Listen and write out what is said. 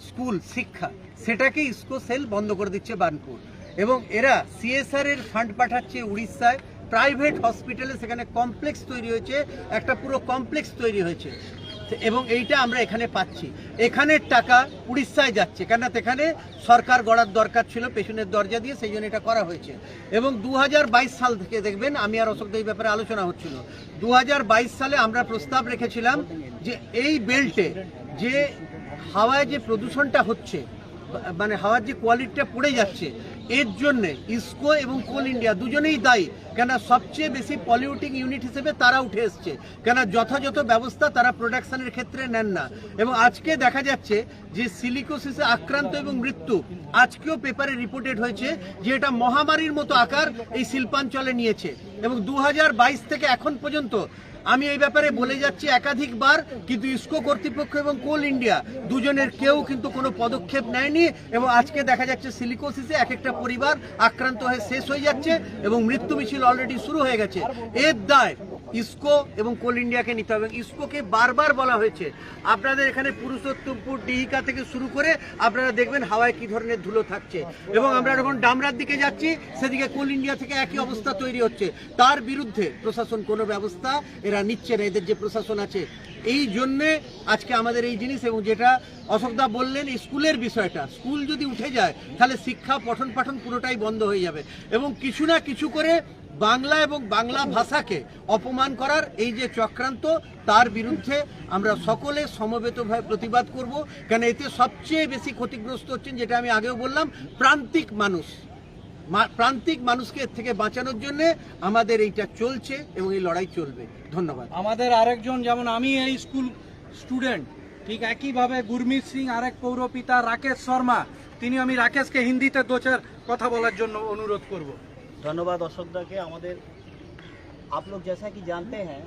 School শিক্ষা সেটাকে IISCO sell বন্ধ করে দিচ্ছে বার্নপুর, এবং এরা সিএসআর এর ফান্ড পাঠাচ্ছে উড়িষ্যায় প্রাইভেট হসপিটালে, সেখানে কমপ্লেক্স তৈরি হয়েছে, একটা পুরো কমপ্লেক্স তৈরি হয়েছে, এবং এইটা আমরা এখানে পাচ্ছি। এখানের টাকা উড়িষ্যায় যাচ্ছে, কেননা এখানে সরকার গড়ার দরকার ছিল পেছনের দরজা দিয়ে, সেই জন্য এটা করা হয়েছে। এবং 2022 সাল থেকে দেখবেন, আমি আর অশোক এই ব্যাপারে আলোচনা হচ্ছিল, 2022 সালে আমরা প্রস্তাব রেখেছিলাম যে এই বেল্টে যে হাওয়ায় যে প্রদূষণটা হচ্ছে, মানে হাওয়ার যে কোয়ালিটিটা পড়ে যাচ্ছে, এর জন্য ইসকো এবং কোল ইন্ডিয়া দুজনেই দায়ী, কেন সবচেয়ে বেশি পলিউটিং ইউনিট হিসেবে তারা উঠে এসছে, কেন যথাযথ ব্যবস্থা তারা প্রোডাকশনের ক্ষেত্রে নেন না। এবং আজকে দেখা যাচ্ছে যে সিলিকোসিসে আক্রান্ত এবং মৃত্যু আজকেও পেপারে রিপোর্টেড হয়েছে যে এটা মহামারীর মতো আকার এই শিল্পাঞ্চলে নিয়েছে। এবং 2022 থেকে এখন পর্যন্ত আমি এই ব্যাপারে বলে যাচ্ছি একাধিকবার, কিন্তু ইসকো কর্তৃপক্ষ এবং কোল ইন্ডিয়া দুজনের কেউ কিন্তু কোনো পদক্ষেপ নেয়নি, এবং আজকে দেখা যাচ্ছে সিলিকোসিসে এক একটা পরিবার আক্রান্ত হয়ে শেষ হয়ে যাচ্ছে এবং মৃত্যু মিছিল অলরেডি শুরু হয়ে গেছে। এর দায় ইসকো এবং কোল ইন্ডিয়াকে নিতে হবে। ইসকোকে বারবার বলা হয়েছে, আপনাদের এখানে পুরুষোত্তমপুর ডিহিকা থেকে শুরু করে আপনারা দেখবেন হাওয়ায় কি ধরনের ধুলো থাকছে, এবং আমরা যখন ডামরার দিকে যাচ্ছি সেদিকে কোল ইন্ডিয়া থেকে একই অবস্থা তৈরি হচ্ছে। তার বিরুদ্ধে প্রশাসন কোনো ব্যবস্থা এরা নিচ্ছে না, এদের যে প্রশাসন আছে। এই জন্যে আজকে আমাদের এই জিনিস, এবং যেটা অশোকদা বললেন স্কুলের বিষয়টা, স্কুল যদি উঠে যায় তাহলে শিক্ষা পঠন পাঠন পুরোটাই বন্ধ হয়ে যাবে, এবং কিছু না কিছু করে বাংলা এবং বাংলা ভাষাকে অপমান করার এই যে চক্রান্ত, তার বিরুদ্ধে আমরা সকলে সমবেতভাবে প্রতিবাদ করব। কেন এতে সবচেয়ে বেশি ক্ষতিগ্রস্ত হচ্ছেন, যেটা আমি আগেও বললাম, প্রান্তিক মানুষ। প্রান্তিক মানুষকে এর থেকে বাঁচানোর জন্য আমাদের এইটা চলছে এবং এই লড়াই চলবে। ধন্যবাদ। আমাদের আরেকজন, যেমন আমি এই স্কুল স্টুডেন্ট, ঠিক একইভাবে গুরমিত সিং আরেক পৌরপিতা রাকেশ শর্মা, আমি রাকেশকে হিন্দিতে দो चार কথা বলার জন্য অনুরোধ করব। धन्यवाद अशोक दा के। आप लोग जैसा कि जानते हैं